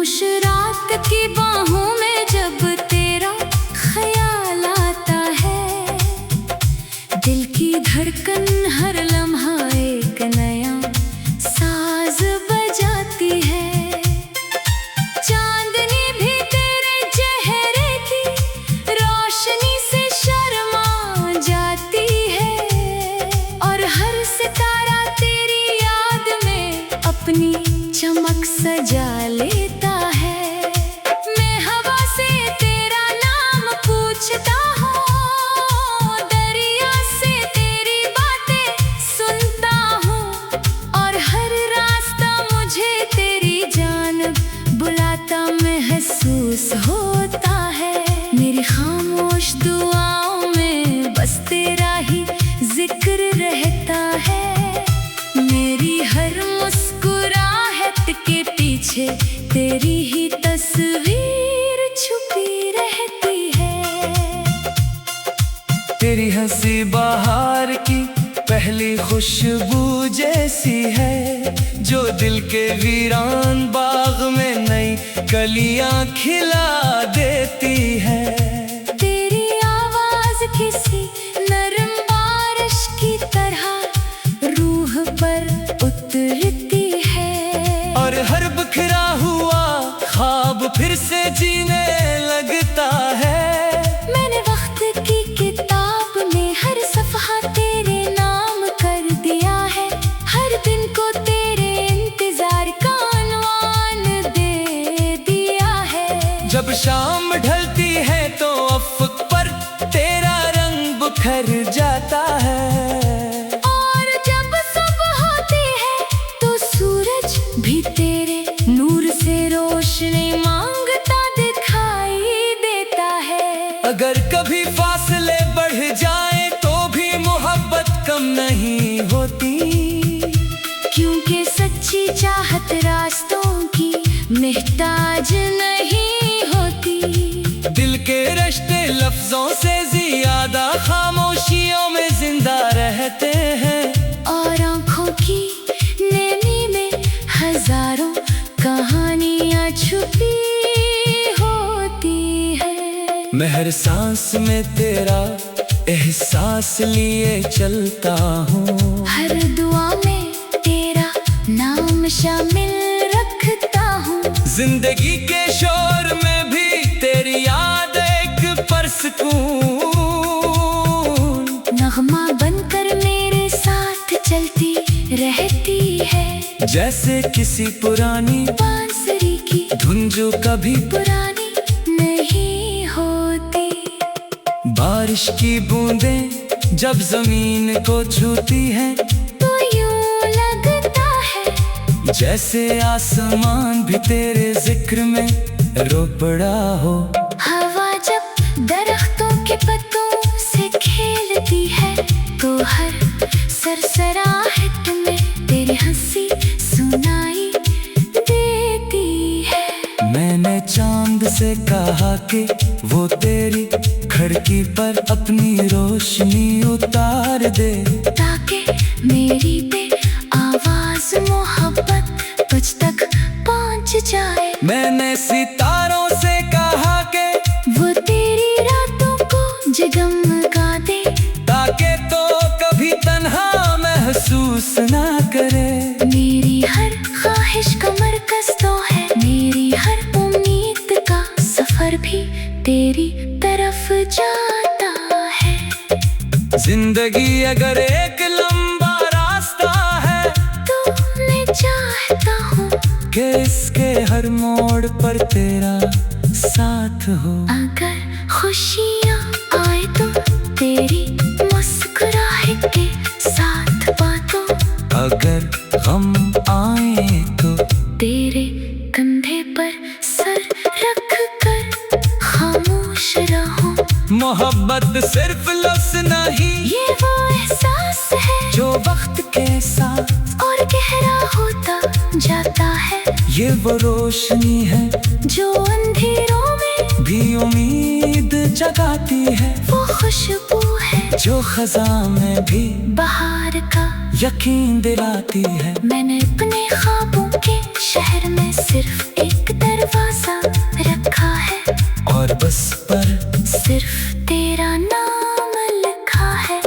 खामोश रात की बाहों में जब तेरा ख्याल आता है, दिल की धड़कन हर लम्हा एक नया साज बजाती है। चांदनी भी तेरे चेहरे की रोशनी से शर्मा जाती है, और हर सितारा तेरी याद में अपनी चमक सजा लेता है। मैं हवा से तेरा नाम पूछता हूँ, दरिया से तेरी बातें सुनता हूँ, और हर रास्ता मुझे तेरी जानिब बुलाता महसूस होता है। मेरी खामोश दुआओं में बस तेरा ही जिक्र रहता है। मेरी हर मुस्कुराहट के पीछे तेरी ही तस्वीर छुपी रहती है। तेरी हंसी बहार की पहली खुशबू जैसी है, जो दिल के वीरान बाग में नई कलियां खिला देती है। तेरी आवाज किसी नरम बारिश की तरह रूह पर उतरती है, और हर बिखरा हुआ ख्वाब फिर से जीने लगता है। मैंने वक्त की किताब में हर सफ़हा तेरे नाम कर दिया है, हर दिन को तेरे इंतजार का उन्वान दे दिया है। जब शाम ढलती है तो अफ़क़ पर तेरा रंग बिखर जाता है, और जब सुबह होती है तो सूरज भी तेरे नूर से रोशनी मांगता दिखाई देता है। अगर कभी फासले बढ़ जाए तो भी मोहब्बत कम नहीं होती, क्योंकि सच्ची चाहत रास्तों की मोहताज नहीं होती। दिल के रिश्ते लफ्जों से ज्यादा खामोशियों में जिंदा रहते हैं, और आँखों की नमी में हजारों कहानियाँ छुपी होती है। मैं हर सांस में तेरा एहसास लिए चलता हूँ, हर दुआ में तेरा नाम शामिल रखता हूँ। जिंदगी के शोर में भी तेरी याद एक परसकून नगमा बनकर मेरे साथ चलती रहती है, जैसे किसी पुरानी बांसुरी की धुन जो कभी पुरानी नहीं होती। बारिश की बूंदें जब जमीन को छूती हैं, तो यूं लगता है जैसे आसमान भी तेरे जिक्र में रो पड़ा हो। हवा जब दरख्तों के पत्तों से खेलती है, तो हर सरसराहट में तेरी हंसी सुनाई देती है। मैंने चांद से कहा कि वो तेरी खिड़की पर अपनी रोशनी उतार दे, ताकि मेरी पे आवाज मोहब्बत तुझ तक पहुंच जाए। मैंने सितारों से कहा कि वो तेरी रातों को जगमगा दे, ताकि तो कभी तन्हा महसूस ना करे। मेरी हर ख्वाहिश का मरकज तो है, मेरी हर उम्मीद का सफर भी तेरी तरफ जाता है। जिंदगी अगर एक लंबा रास्ता है, तो मैं चाहता हूँ कि इसके हर मोड़ पर तेरा साथ हो। अगर खुशियाँ आए तो तेरी मुस्कुराहट के साथ बातों, अगर गम आए तो तेरे कंधे पर सर रख कर खामोश रहूं। मोहब्बत सिर्फ लफ्ज नहीं, ये वो एहसास है जो वक्त के साथ और गहरा होता जाता है। ये वो रोशनी है जो अंधेरों में भी उम्मीद जगाती है, वो खुशबू है जो खज़ां में भी बहार का यकीन दिलाती है। मैंने अपने ख्वाबों के शहर में सिर्फ एक दरवाजा रखा है, और बस पर सिर्फ तेरा नाम लिखा है।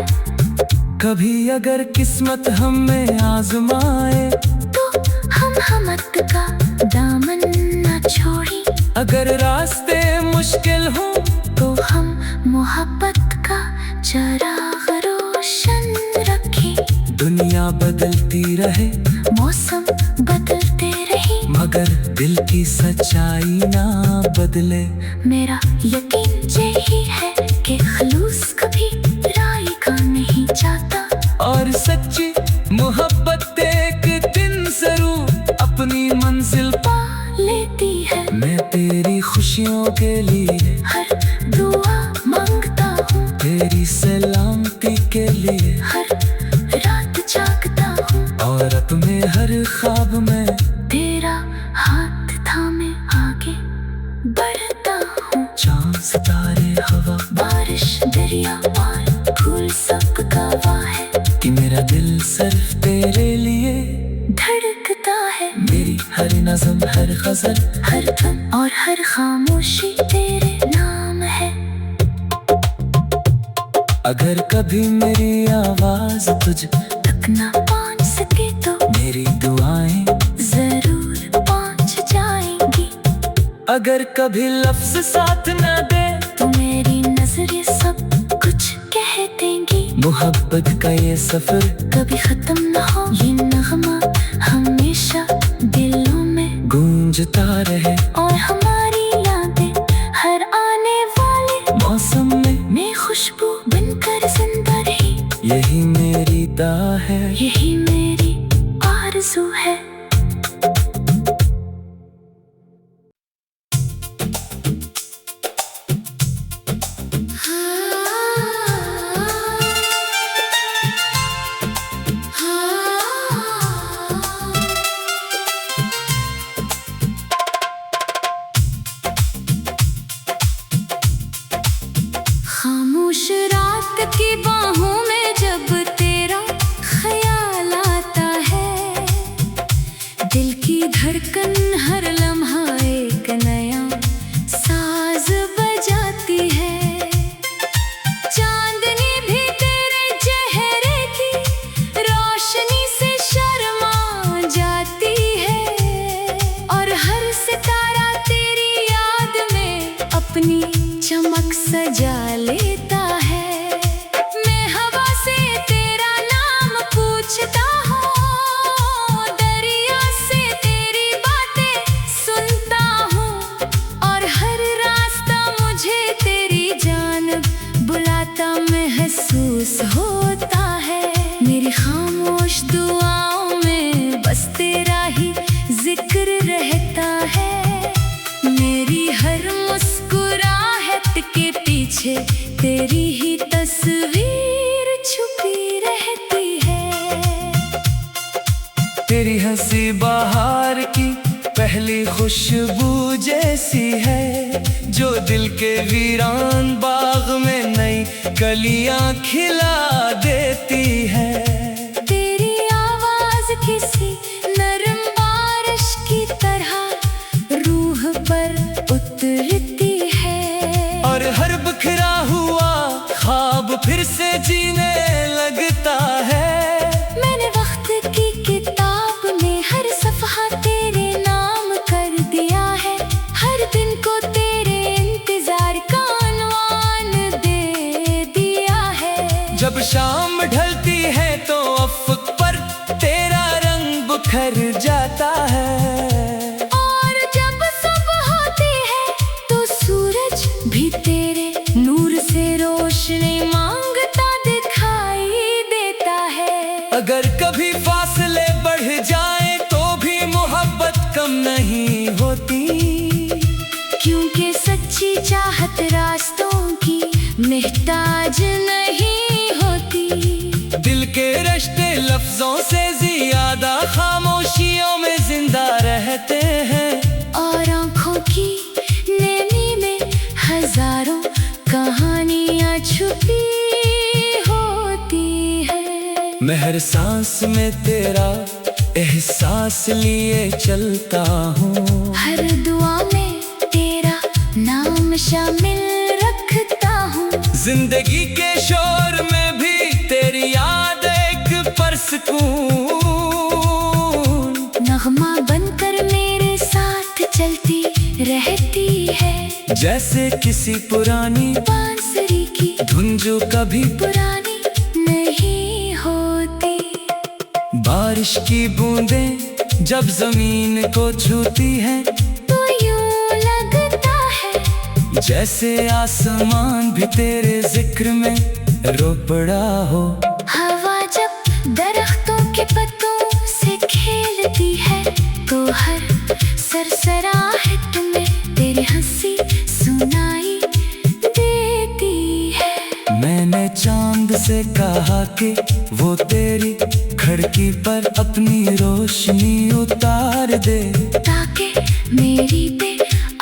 कभी अगर किस्मत हमें आजमाए तो हम हमत का दामन न छोड़ी, अगर रास्ते मुश्किल हो तो हम मोहब्बत का चराग रोशन रखें। दुनिया बदलती रहे, मौसम बदलते रही, मगर दिल की सच्चाई ना बदले। मेरा यकीन यही है कि खलूस कभी राय का नहीं जाता, और सच्ची मोहब्बत एक दिन जरूर अपनी मंजिल पा लेती है। मैं तेरी खुशियों के लिए हर दुआ मांगता हूँ, तेरी सलामती के लिए हर रात जागता हूँ, और अपने हर ख्वाब में तेरा हाथ थामे आगे बढ़ता हूँ। चांद सितारे हवा बारिश दरिया और फूल सब गवाह है कि मेरा दिल सिर्फ तेरे लिए धड़कता है। मेरी हर नज़म, हर गज़ल, हर दम और हर खामोशी तेरे नाम है। अगर कभी मेरी आवाज तुझ तक ना पहुंच सके तो मेरी दुआएं जरूर पहुंच जाएंगी। अगर कभी लफ्ज साथ न दे तो मेरी नजरें सब कुछ कह देंगी। मोहब्बत का ये सफर कभी खत्म न हो, ये नगमा हमेशा दिलों में गूंजता रहे, और हमारी यादें हर आने वाले मौसम में खुशबू बनकर जिंदा रही। यही मेरी दुआ है, यही मेरी आरज़ू है। खामोश रात की बाहों में जब तेरा ख्याल आता है, दिल की धड़कन हर लम्हा एक नया साज बजाती है। चांदनी भी तेरे चेहरे की रोशनी से शर्मा जाती है, और हर सितारा तेरी याद में अपनी चमक सजा लेता है। मैं हवा से तेरा नाम पूछता हूँ, दरिया से तेरी बातें सुनता हूँ, और हर रास्ता मुझे तेरी जानिब बुलाता महसूस होता है। मेरी खामोश दुआओं में बस तेरा ही जिक्र रहता है। मेरी हर मुस्कुराहट के पीछे तेरी ही तस्वीर छुपी रहती है। तेरी हंसी बाहर की पहली खुशबू जैसी है, जो दिल के वीरान बाग में नई कलियां खिला देती है। तेरी आवाज किसी नरम बारिश की तरह रूह पर उतरती है, और हर बिखरा हुआ ख्वाब फिर से जीने लगता है। मैंने वक्त की किताब में हर सफ़हा तेरे नाम कर दिया है, हर दिन को तेरे इंतजार का उन्वान दे दिया है। जब शाम ढलती है तो अफ़क़ पर तेरा रंग बिखर जाता है, और जब सुबह होती है तो सूरज भी तेरे नूर से रोशनी मांगता दिखाई देता है। अगर कभी फासले बढ़ जाए तो भी मोहब्बत कम नहीं होती, क्योंकि सच्ची चाहत रास्तों की मोहताज नहीं होती। दिल के रिश्ते लफ्जों से ज्यादा खामोशियों में जिंदा रहते हैं, और आँखों की नैनी में हजारों कहानियाँ छुपी होती है। मैं हर सांस में तेरा एहसास लिए चलता हूँ, हर दुआ में तेरा नाम शामिल रखता हूँ। जिंदगी के शोर में भी तेरी याद एक परसकून, नगमा बनकर मेरे साथ चलती रहती है, जैसे किसी पुरानी बांसुरी की धुन जो कभी पुरानी नहीं होती। बारिश की बूंदें जब जमीन को छूती हैं, तो यूं लगता है जैसे आसमान भी तेरे जिक्र में रो पड़ा हो। हवा जब दरख्तों के पत्तों से खेलती है, तो हर सरसराहट में तेरी हंसी सुनाई देती है। मैंने चांद से कहा कि वो तेरी खिड़की पर अपनी रोशनी उतार दे, ताकि मेरी पे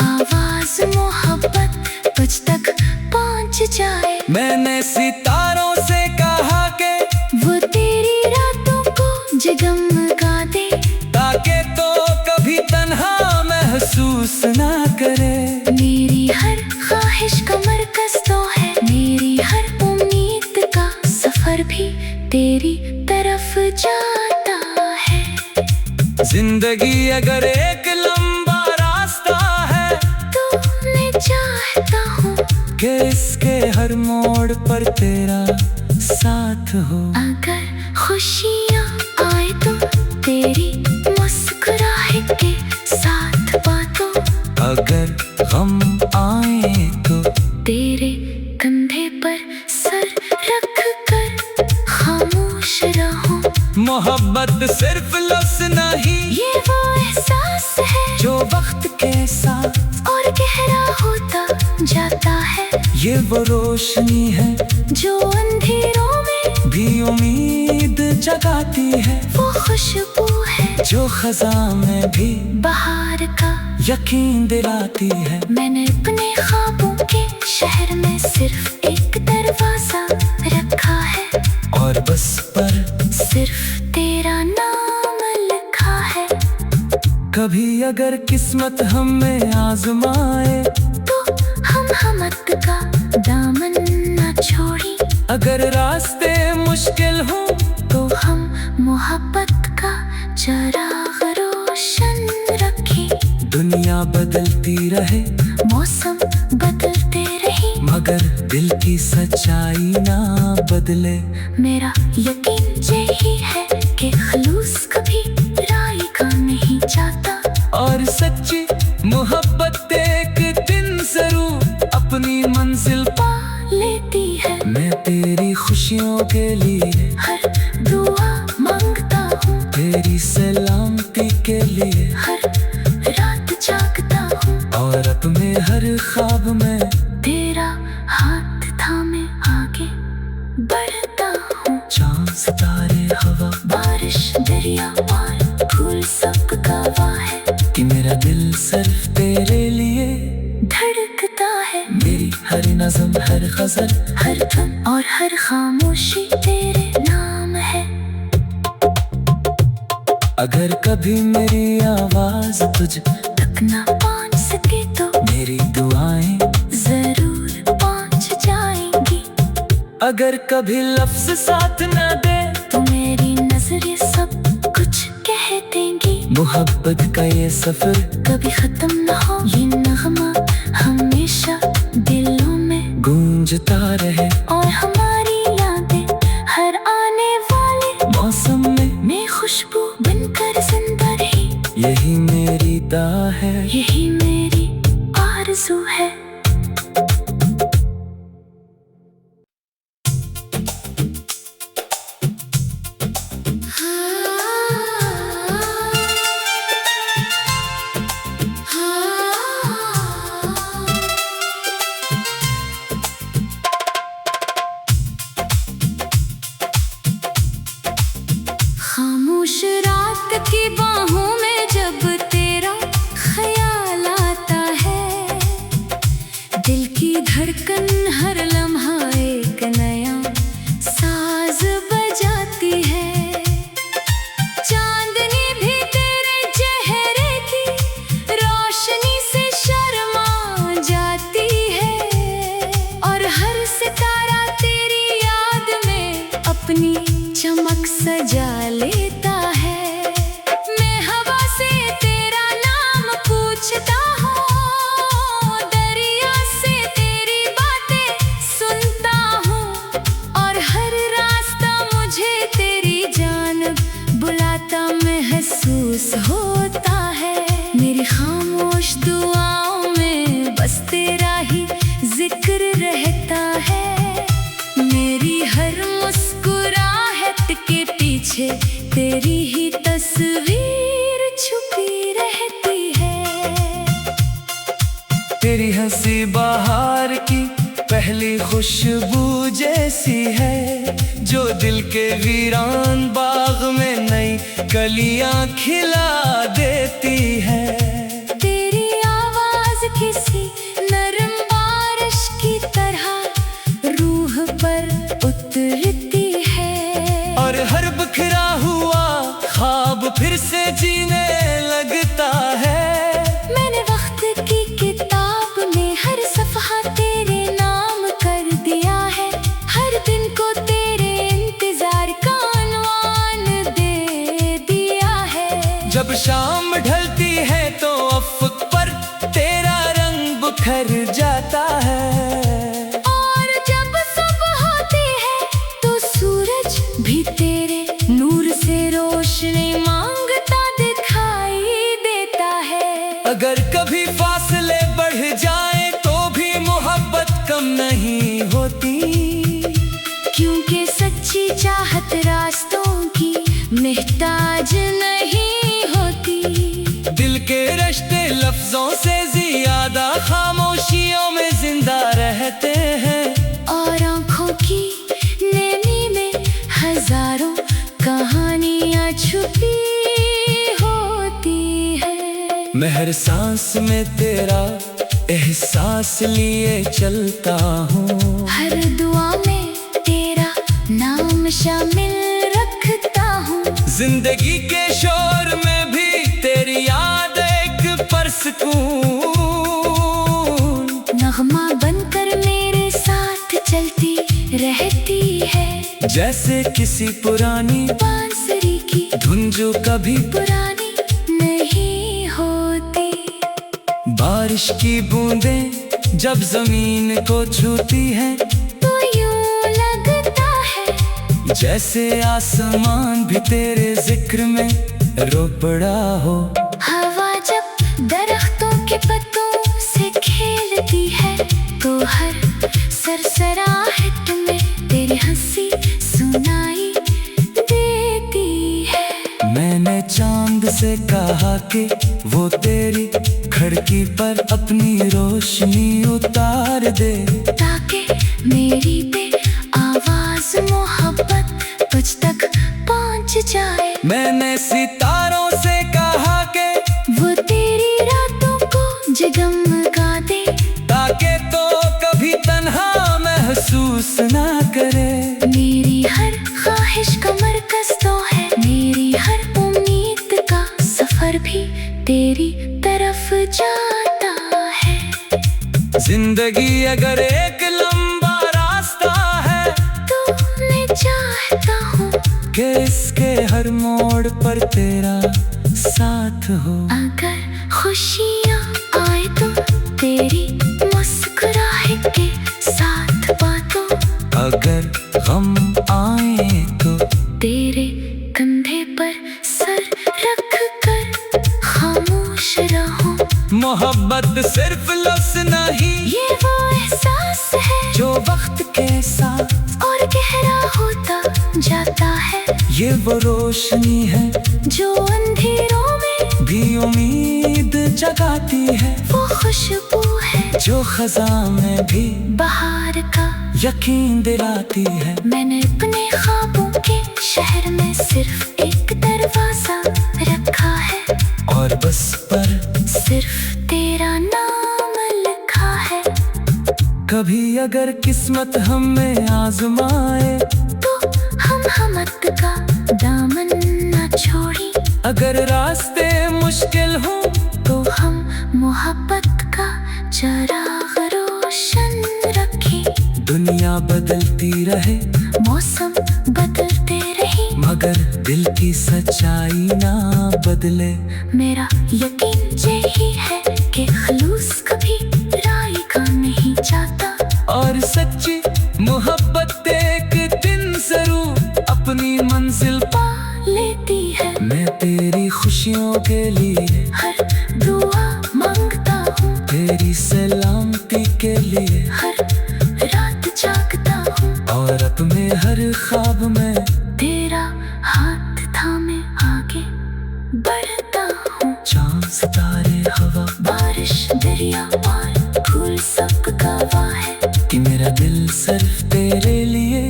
आवाज मोहब्बत तुझ तक पहुंच जाए। मैंने सितारों से कहा कि वो तेरी रातों को जगमगा दे, ताकि तो कभी तन्हा महसूस ना करे। मेरी हर ख्वाहिश का मरकज तो है, मेरी हर उम्मीद का सफर भी तेरी तरफ जाता है। जिंदगी अगर एक लंबा रास्ता है, तो मैं चाहता हूँ कि इसके हर मोड़ पर तेरा साथ हो। अगर खुशियाँ आए तो तेरी मुस्कुराहट के साथ बातों, अगर गम आए तो तेरे कंधे पर सर रख कर खामोश रहूं। मोहब्बत सिर्फ लफ्ज़ नहीं, ये वो एहसास है जो वक्त के साथ और गहरा होता जाता है, ये वो रोशनी है जो अंधेरों में भी उम्मीद जगाती है, वो खुशबू है जो खज़ां में भी बाहर का यकीन दिलाती है। मैंने अपने ख्वाबों के शहर में सिर्फ एक दरवाजा रखा है, और बस पर सिर्फ तेरा नाम लिखा है। कभी अगर किस्मत हमें आजमाए, तो हम हमत का दामन न छोड़ी, अगर रास्ते मुश्किल हो तो हम मोहब्बत का चराग रोशन रखें। दुनिया बदलती रहे, मौसम बदलते रहे, मगर दिल की सच्चाई ना बदले। मेरा यकीन यही है कि खलूस कभी राय का नहीं जाता, और सच्ची मोहब्बत एक दिन जरूर अपनी मंजिल पा लेती है। मैं तेरी खुशियों के लिए हर दुआ मांगता हूँ, तेरी सलामती के लिए हर रात जागता हूँ, और अपने हर ख्वाब में तेरा हाथ थामे आगे बढ़ता हूँ। चांद सितारे हवा बारिश दरिया और फूल सब गवाह है कि मेरा दिल सिर्फ तेरे लिए धड़कता है। मेरी हर नज़म, हर गज़ल, हर धुन और हर खामोशी तेरे नाम है। अगर कभी मेरी आवाज तुझ तक ना पहुँच सके तो मेरी दुआएं जरूर पहुँच जाएंगी। अगर कभी लफ्ज साथ न दे, तो मेरी नजरें सब कुछ कह देंगी। मोहब्बत का ये सफर कभी खत्म न हो, ये नगमा हमेशा दिलों में गूंजता रहे, और हमारी यादें हर आने वाले मौसम में खुशबू बनकर जिंदा रही। यही मेरी दुआ है, यही मेरी आरज़ू है। खामोश रात की बाहों में जब तेरा ख्याल आता है, दिल की धड़कन हर लम्हा एक नया साज बजाती है। चांदनी सा महसूस होता है। मेरी खामोश दुआओं में बस तेरा ही जिक्र रहता है। मेरी हर मुस्कुराहट के पीछे तेरी ही तस्वीर छुपी रहती है। तेरी हंसी बाहर की पहली खुशबू जैसी है, जो दिल के वीरान बाग में नई कलियां खिला देती है। तेरी आवाज किसी नरम बारिश की तरह रूह पर उतरती है, और हर बिखरा हुआ ख्वाब फिर से जीने लगता है। मैंने वक्त की किताब में हर सफ़हा तेरे नाम कर दिया है। हर दिन को तेरे इंतजार का उन्वान दे दिया है। जब शाम ढलती है तो अफ़क़ पर तेरा रंग बिखर जाता है, और जब सुबह होती है तो सूरज भी तेरे नूर से रोशनी मांगता दिखाई देता है। अगर कभी फासले बढ़ जाए तो भी मोहब्बत कम नहीं होती, क्योंकि सच्ची चाहत रास्तों की मोहताज नहीं होती। दिल के रिश्ते लफ्जों से ज्यादा खामोशियों में जिंदा रहते हैं, और आँखों की नैनी में हजारों कहानियाँ छुपी होती है। मैं हर सांस में तेरा एहसास लिए चलता हूँ, हर दुआ में तेरा नाम शामिल रखता हूँ। जिंदगी के शोर में भी तेरी याद एक परसकून नगमा बनकर मेरे साथ चलती रहती है, जैसे किसी पुरानी बांसुरी की धुन जो कभी पुरानी नहीं होती। बारिश की बूंदें जब जमीन को छूती हैं, तो यूं लगता है जैसे आसमान भी तेरे जिक्र में रो पड़ा हो। हवा जब दरख्तों के पत्तों से खेलती है, तो हर सरसराहट में तेरी हंसी सुनाई देती है। मैंने चांद से कहा कि वो तेरी खिड़की पर अपनी रोशनी उतार दे, ताकि मेरी पे आवाज मोहब्बत तुझ तक पहुंच जाए। मैंने सितारों से कहा कि वो तेरी रातों को जगमगा दे, ताकि तो कभी तन्हा महसूस ना करे। मेरी हर ख्वाहिश का मरकज तो है, मेरी हर उम्मीद का सफर भी तेरी तरफ जाता है। जिंदगी अगर एक लंबा रास्ता है, तो मैं चाहता हूँ कि इसके हर मोड़ पर तेरा साथ हो। अगर खुशियाँ आए तो तेरी मुस्कुराहट के साथ बातों, अगर गम आए तो तेरे कंधे पर सर रख कर खामोश रहूं। मोहब्बत सिर्फ लफ्ज नहीं, ये वो एहसास है जो वक्त के साथ और गहरा होता जाता है। ये वो रोशनी है जो अंधेरों में भी उम्मीद जगाती है, वो खुशबू है जो खज़ां में भी बाहर का यकीन दिलाती है। मैंने अपने ख्वाबों के शहर में सिर्फ एक दरवाजा रखा है, और बस पर सिर्फ तेरा नाम लिखा है। कभी अगर किस्मत हमें आजमाए, तो हम हमत का दामन न छोड़ी। अगर रास्ते मुश्किल हों तो हम मोहब्बत का चराग रोशन रखें। दुनिया बदलती रहे, मौसम बदलते रहे, मगर दिल की सच्चाई ना बदले। मेरा यकीन यही है कि खलूस कभी राई का नहीं जाता, और सच्ची मोहब्बत एक दिन जरूर अपनी मंजिल पा लेती है। मैं खुशियों के लिए हर दुआ मांगता हूँ, तेरी सलामती के लिए हर रात जागता हूँ, और अपने हर ख्वाब में तेरा हाथ थामे आगे बढ़ता हूँ। चांद सितारे हवा बारिश दरिया और फूल सब गवाह है कि मेरा दिल सिर्फ तेरे लिए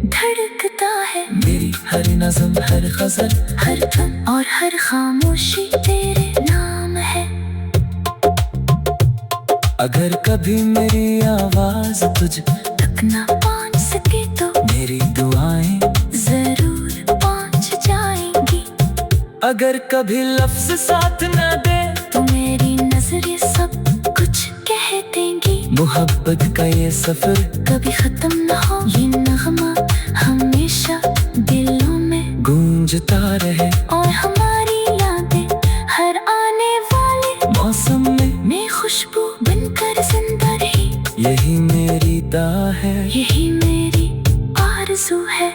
धड़कता है। मेरी हर नज़म, हर गज़ल, हर गम और हर खामोशी तेरे नाम है। अगर कभी मेरी आवाज तुझ तक ना पहुँच सके तो मेरी दुआएं जरूर पहुँच जाएंगी। अगर कभी लफ्ज साथ न दे तो मेरी नजरें सब कुछ कह देंगी। मोहब्बत का ये सफर कभी खत्म ना हो, ये नगमा हमेशा दिलों में गूंजता रहे, और हमारी यादें हर आने वाले मौसम में खुशबू बनकर जिंदा रही। यही मेरी दुआ है, यही मेरी आरज़ू है।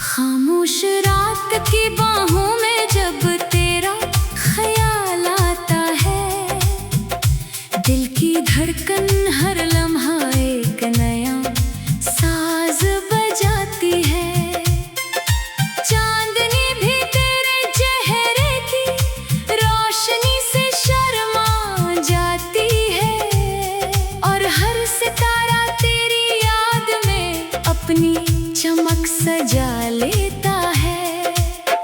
खामोश रात की बाहों में जब तेरा ख्याल आता है, दिल की धड़कन हर लम्हा एक नया साज बजाती है। चांदनी भी तेरे चेहरे की रोशनी से शर्मा जाती है, और हर सितारा तेरी याद में अपनी चमक सजा लेता है।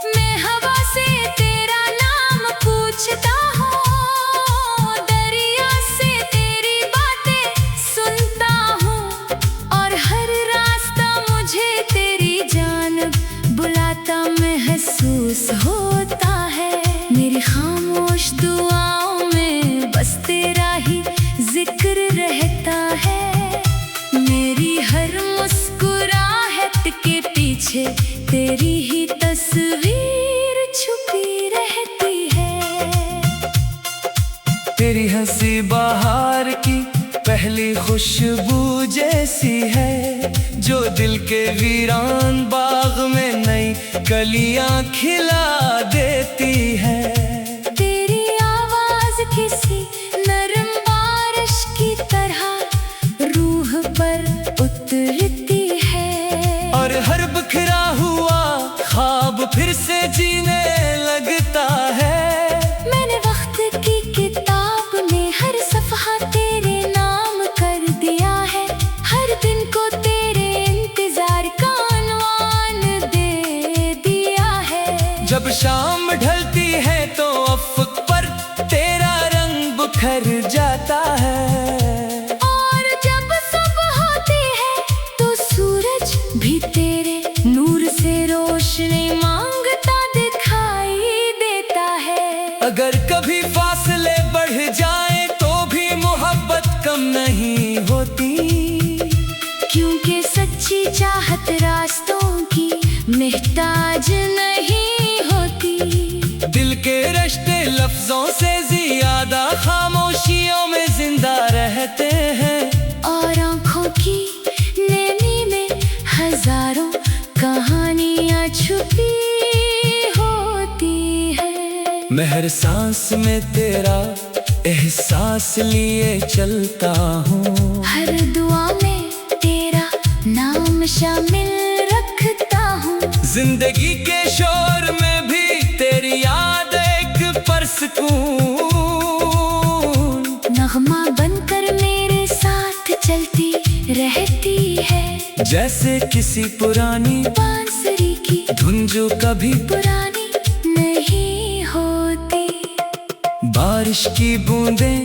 मैं हवा से तेरा नाम पूछता हूँ, दरिया से तेरी बातें सुनता हूँ, और हर रास्ता मुझे तेरी जानिब बुलाता महसूस होता है। मेरी खामोश दुआओं में बस तेरा ही जिक्र रहता है। मेरी हर मुस्कुराहट के पीछे तेरी ही तस्वीर छुपी रहती है। तेरी हंसी बाहर की पहली खुशबू जैसी है, जो दिल के वीरान बाग में नई कलियां खिला देती है। तेरी आवाज किसी नरम बारिश की तरह रूह पर उतरती है, और हर बिखरा हुआ ख्वाब फिर से जीने लगता है। मैंने वक्त की किताब में हर सफ़हा तेरे नाम कर दिया है। हर दिन को तेरे इंतजार का उन्वान दे दिया है। जब शाम ढलती है तो अफ़क़ पर तेरा रंग बिखर जाता है, और जब सुबह होती है तो सूरज भी तेरे नूर से रोशनी मांगता दिखाई देता है। अगर कभी फासले बढ़ जाए तो भी मोहब्बत कम नहीं होती, क्योंकि सच्ची चाहत रास्तों की मोहताज नहीं होती। दिल के रिश्ते लफ्जों से ज्यादा खामोशियों में जिंदा रहते हैं, और आँखों की नैनी में हजारों कहानियाँ छुपी होती है। मैं हर सांस में तेरा एहसास लिए चलता हूँ, हर दुआ में तेरा नाम शामिल रखता हूँ। जिंदगी के शोर में भी तेरी याद एक परसकून नगमा बनकर मेरे साथ चलती रहती है। जैसे किसी पुरानी बांसुरी की धुन जो कभी पुरानी नहीं होती। बारिश की बूंदें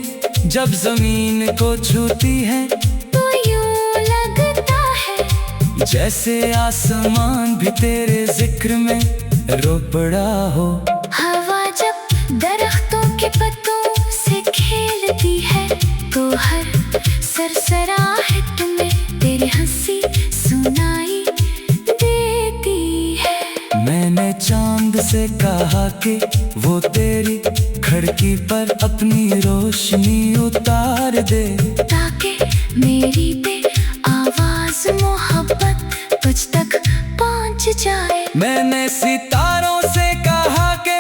जब जमीन को छूती हैं तो यूं लगता है जैसे आसमान भी तेरे जिक्र में रो पड़ा हो। हवा जब दरख्तों के पत्तों से खेलती है तो हर सरसराहट में तेरी हंसी ताकि वो तेरी खिड़की पर अपनी रोशनी उतार दे। ताकि मेरी पे आवाज मोहब्बत तुझ तक पहुंच जाए। मैंने सितारों से कहा कि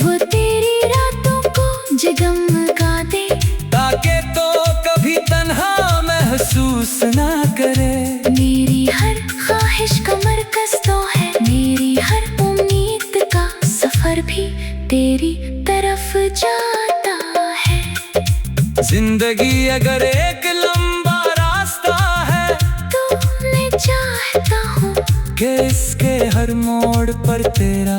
वो तेरी रातों को जगमगा दे। ताकि तो कभी तन्हा महसूस ना करे। मेरी हर ख्वाहिश का मरकज तो है, मेरी हर उम्मीद का सफर भी तेरी तरफ जाता है। जिंदगी अगर एक लंबा रास्ता है तो मैं चाहता हूँ कि इसके हर मोड़ पर तेरा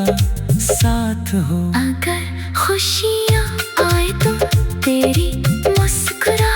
साथ हो। अगर खुशियाँ आए तो तेरी मुस्कुराहट